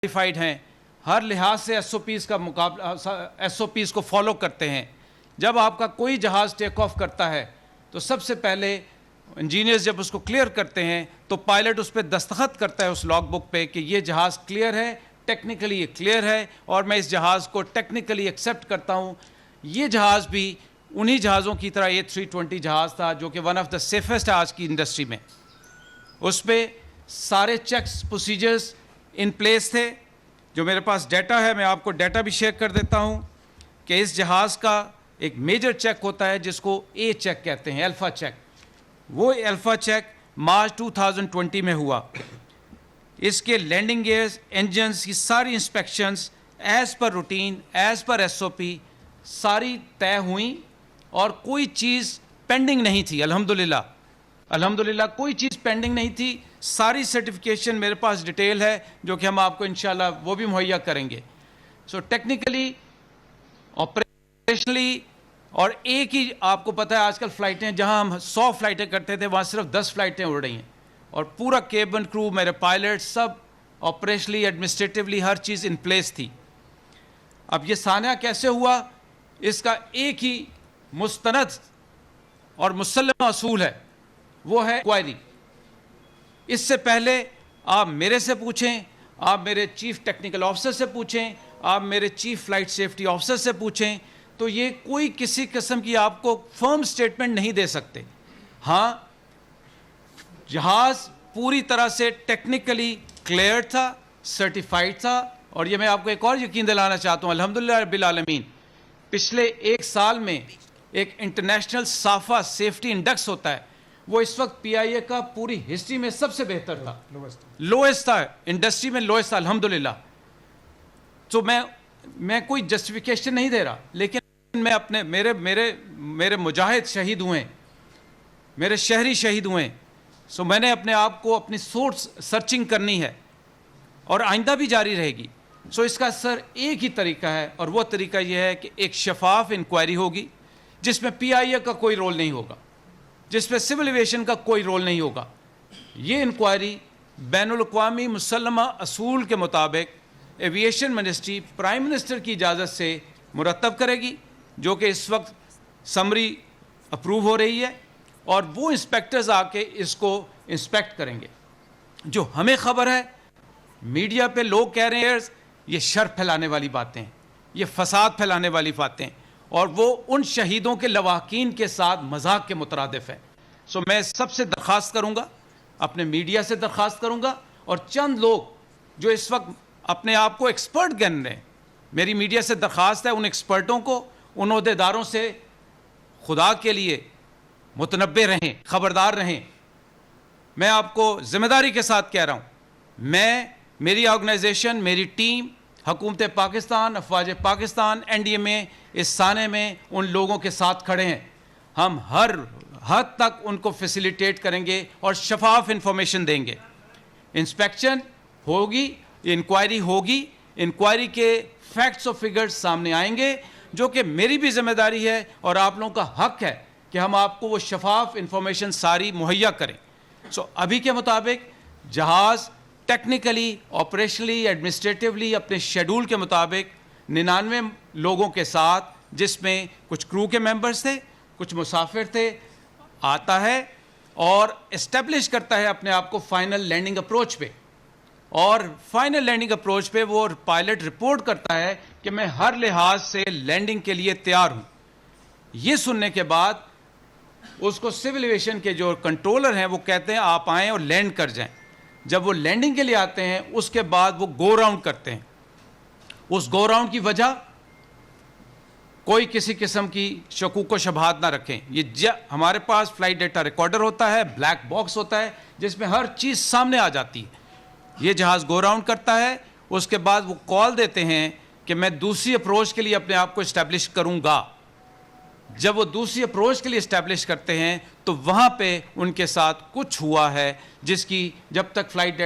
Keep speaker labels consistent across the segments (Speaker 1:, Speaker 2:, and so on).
Speaker 1: Certified ہیں, ہر لحاظ سے ایس او پیز کا مقابلہ ایس او پیز کو فالو کرتے ہیں. جب آپ کا کوئی جہاز ٹیک آف کرتا ہے تو سب سے پہلے انجینئرز جب اس کو کلیئر کرتے ہیں تو پائلٹ اس پہ دستخط کرتا ہے اس لاگ بک پہ کہ یہ جہاز کلیئر ہے, ٹیکنیکلی یہ کلیئر ہے اور میں اس جہاز کو ٹیکنیکلی ایکسیپٹ کرتا ہوں. یہ جہاز بھی انہی جہازوں کی طرح A320 جہاز تھا جو کہ ون آف دا سیفسٹ ہے آج کی انڈسٹری میں. اس پہ سارے چیکس پروسیجرز ان پلیس تھے. جو میرے پاس ڈیٹا ہے میں آپ کو ڈیٹا بھی شیئر کر دیتا ہوں کہ اس جہاز کا ایک میجر چیک ہوتا ہے جس کو اے چیک کہتے ہیں, الفا چیک. وہ الفا چیک مارچ 2020 میں ہوا. اس کے لینڈنگ گیئرز, انجنز کی ساری inspections as per routine, as per S O P ساری طے ہوئیں اور کوئی چیز پینڈنگ نہیں تھی. الحمدللہ کوئی چیز پینڈنگ نہیں تھی. ساری سرٹیفکیشن میرے پاس ڈیٹیل ہے جو کہ ہم آپ کو انشاءاللہ وہ بھی مہیا کریں گے. سو ٹیکنیکلی, آپریشنلی, اور ایک ہی آپ کو پتہ ہے آج کل فلائٹیں جہاں ہم 100 فلائٹیں کرتے تھے وہاں صرف 10 فلائٹیں اڑ رہی ہیں اور پورا کیبن کرو, میرے پائلٹ, سب آپریشنلی, ایڈمنسٹریٹولی ہر چیز ان پلیس تھی. اب یہ سانحہ کیسے ہوا, اس کا ایک ہی مستند اور مسلمہ اصول ہے, وہ ہے انکوائری. اس سے پہلے آپ میرے سے پوچھیں, آپ میرے چیف ٹیکنیکل آفیسر سے پوچھیں, آپ میرے چیف فلائٹ سیفٹی آفیسر سے پوچھیں, تو یہ کوئی کسی قسم کی آپ کو فرم سٹیٹمنٹ نہیں دے سکتے. ہاں, جہاز پوری طرح سے ٹیکنیکلی کلیئر تھا, سرٹیفائڈ تھا. اور یہ میں آپ کو ایک اور یقین دلانا چاہتا ہوں, الحمدللہ رب العالمین, پچھلے ایک سال میں ایک انٹرنیشنل صافہ سیفٹی انڈیکس ہوتا ہے, وہ اس وقت پی آئی اے کا پوری ہسٹری میں سب سے بہتر تھا, لوئسٹ تھا, انڈسٹری میں لوئسٹ تھا الحمدللہ. تو میں کوئی جسٹیفیکیشن نہیں دے رہا, لیکن میں اپنے میرے مجاہد شہید ہوئے, میرے شہری شہید ہوئے. سو میں نے اپنے آپ کو اپنی سورس سرچنگ کرنی ہے اور آئندہ بھی جاری رہے گی. سو اس کا سر ایک ہی طریقہ ہے, اور وہ طریقہ یہ ہے کہ ایک شفاف انکوائری ہوگی جس میں پی آئی اے کا کوئی رول نہیں ہوگا, جس میں سول ایویشن کا کوئی رول نہیں ہوگا. یہ انکوائری بین الاقوامی مسلمہ اصول کے مطابق ایویشن منسٹری پرائم منسٹر کی اجازت سے مرتب کرے گی, جو کہ اس وقت سمری اپروو ہو رہی ہے, اور وہ انسپیکٹرز آ کے اس کو انسپیکٹ کریں گے. جو ہمیں خبر ہے, میڈیا پہ لوگ کہہ رہے ہیں یہ شر پھیلانے والی باتیں, یہ فساد پھیلانے والی باتیں, اور وہ ان شہیدوں کے لواحقین کے ساتھ مذاق کے مترادف ہے. سو میں سب سے درخواست کروں گا, اپنے میڈیا سے درخواست کروں گا, اور چند لوگ جو اس وقت اپنے آپ کو ایکسپرٹ گن رہے ہیں, میری میڈیا سے درخواست ہے ان ایکسپرٹوں کو, ان عہدیداروں سے خدا کے لیے متنبہ رہیں, خبردار رہیں. میں آپ کو ذمہ داری کے ساتھ کہہ رہا ہوں, میں, میری آرگنائزیشن, میری ٹیم, حکومت پاکستان, افواج پاکستان, این ڈی ایم اے اس سانحے میں ان لوگوں کے ساتھ کھڑے ہیں. ہم ہر حد تک ان کو فیسیلیٹیٹ کریں گے اور شفاف انفارمیشن دیں گے. انسپیکشن ہوگی, انکوائری ہوگی, انکوائری کے فیکٹس اور فگرز سامنے آئیں گے, جو کہ میری بھی ذمہ داری ہے اور آپ لوگوں کا حق ہے کہ ہم آپ کو وہ شفاف انفارمیشن ساری مہیا کریں. سو ابھی کے مطابق جہاز ٹیکنیکلی, آپریشنلی, ایڈمنسٹریٹولی اپنے شیڈول کے مطابق 99 لوگوں کے ساتھ, جس میں کچھ کرو کے ممبرز تھے, کچھ مسافر تھے, آتا ہے اور اسٹیبلش کرتا ہے اپنے آپ کو فائنل لینڈنگ اپروچ پہ. اور فائنل لینڈنگ اپروچ پہ وہ پائلٹ رپورٹ کرتا ہے کہ میں ہر لحاظ سے لینڈنگ کے لیے تیار ہوں. یہ سننے کے بعد اس کو سول ایویشن کے جو کنٹرولر ہیں وہ کہتے ہیں آپ آئیں اور لینڈ کر جائیں. جب وہ لینڈنگ کے لیے آتے ہیں اس کے بعد وہ گو راؤنڈ کرتے ہیں. اس گو راؤنڈ کی وجہ کوئی کسی قسم کی شکوک و شبہات نہ رکھیں. یہ ہمارے پاس فلائٹ ڈیٹا ریکارڈر ہوتا ہے, بلیک باکس ہوتا ہے جس میں ہر چیز سامنے آ جاتی ہے. یہ جہاز گو راؤنڈ کرتا ہے, اس کے بعد وہ کال دیتے ہیں کہ میں دوسری اپروچ کے لیے اپنے آپ کو اسٹیبلش کروں گا. جب وہ دوسری اپروچ کے لیے اسٹیبلش کرتے ہیں تو وہاں پہ ان کے ساتھ کچھ ہوا ہے جس کی جب تک فلائٹ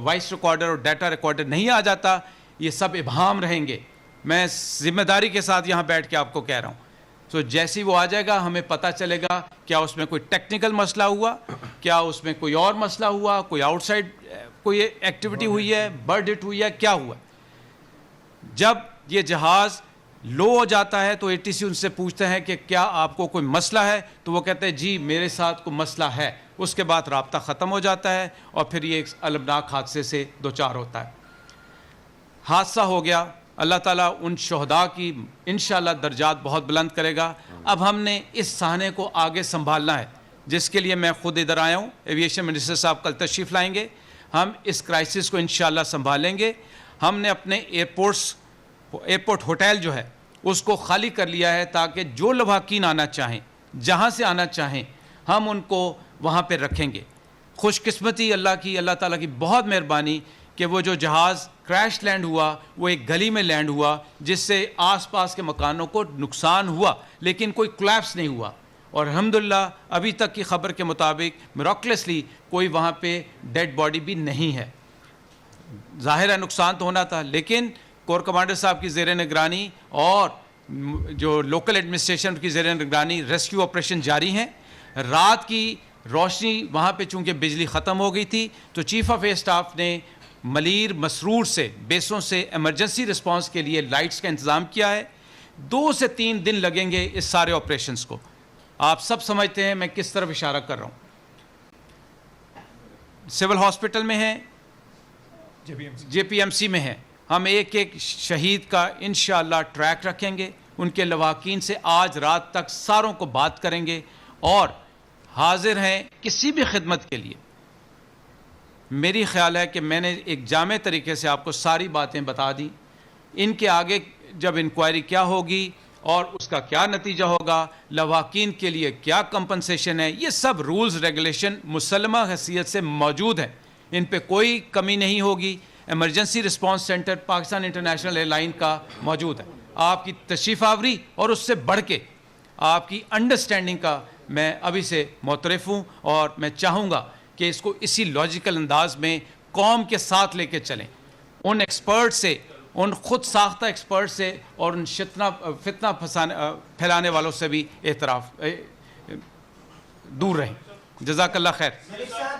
Speaker 1: وائس ریکارڈر اور ڈیٹا ریکارڈر نہیں آ جاتا یہ سب ابہام رہیں گے. میں ذمہ داری کے ساتھ یہاں بیٹھ کے آپ کو کہہ رہا ہوں. سو جیسی وہ آ جائے گا ہمیں پتہ چلے گا کیا اس میں کوئی ٹیکنیکل مسئلہ ہوا, کیا اس میں کوئی اور مسئلہ ہوا, کوئی آؤٹ سائڈ کوئی ایکٹیویٹی ہوئی ہے, برڈ ہٹ ہوئی ہے, کیا ہوا. جب یہ جہاز لو ہو جاتا ہے تو ATC ان سے پوچھتے ہیں کہ کیا آپ کو کوئی مسئلہ ہے, تو وہ کہتے ہیں جی میرے ساتھ کوئی مسئلہ ہے. اس کے بعد رابطہ ختم ہو جاتا ہے اور پھر یہ ایک المناک حادثے سے دوچار ہوتا ہے. حادثہ ہو گیا, اللہ تعالیٰ ان شہداء کی انشاءاللہ درجات بہت بلند کرے گا. اب ہم نے اس سہانے کو آگے سنبھالنا ہے, جس کے لیے میں خود ادھر آیا ہوں. ایویشن منسٹر صاحب کل تشریف لائیں گے. ہم اس کرائسس کو انشاءاللہ سنبھالیں گے. ہم نے اپنے ایئرپورٹ ہوٹل جو ہے اس کو خالی کر لیا ہے تاکہ جو لواحقین آنا چاہیں, جہاں سے آنا چاہیں, ہم ان کو وہاں پہ رکھیں گے. خوش قسمتی اللہ تعالیٰ کی بہت مہربانی کہ وہ جو جہاز کریش لینڈ ہوا وہ ایک گلی میں لینڈ ہوا, جس سے آس پاس کے مکانوں کو نقصان ہوا لیکن کوئی کولیپس نہیں ہوا. اور الحمدللہ ابھی تک کی خبر کے مطابق میراکلسلی کوئی وہاں پہ ڈیڈ باڈی بھی نہیں ہے. ظاہر ہے نقصان تو ہونا تھا, لیکن کور کمانڈر صاحب کی زیر نگرانی اور جو لوکل ایڈمنسٹریشن کی زیر نگرانی ریسکیو آپریشن جاری ہیں. رات کی روشنی وہاں پہ چونکہ بجلی ختم ہو گئی تھی تو چیف آف ایئر اسٹاف نے ملیر مسرور سے بیسوں سے ایمرجنسی رسپانس کے لیے لائٹس کا انتظام کیا ہے. 2 سے 3 دن لگیں گے اس سارے آپریشنز کو. آپ سب سمجھتے ہیں میں کس طرف اشارہ کر رہا ہوں. سول ہاسپٹل میں ہیں, JPMC میں ہیں. ہم ایک ایک شہید کا انشاءاللہ ٹریک رکھیں گے, ان کے لواحقین سے آج رات تک ساروں کو بات کریں گے اور حاضر ہیں کسی بھی خدمت کے لیے. میری خیال ہے کہ میں نے ایک جامع طریقے سے آپ کو ساری باتیں بتا دی. ان کے آگے جب انکوائری کیا ہوگی اور اس کا کیا نتیجہ ہوگا, لواحقین کے لیے کیا کمپنسیشن ہے, یہ سب رولز ریگولیشن مسلمہ حیثیت سے موجود ہیں, ان پہ کوئی کمی نہیں ہوگی. Emergency response centre Pakistan international air line کا موجود ہے. آپ کی تشریف آوری اور اس سے بڑھ کے آپ کی انڈرسٹینڈنگ کا میں ابھی سے معترف ہوں, اور میں چاہوں گا کہ اس کو اسی لاجیکل انداز میں قوم کے ساتھ لے کے چلیں. ان ایکسپرٹ سے, ان خود ساختہ ایکسپرٹ سے اور ان فتنہ پھیلانے والوں سے بھی اعتراف دور رہیں. جزاک اللہ خیر.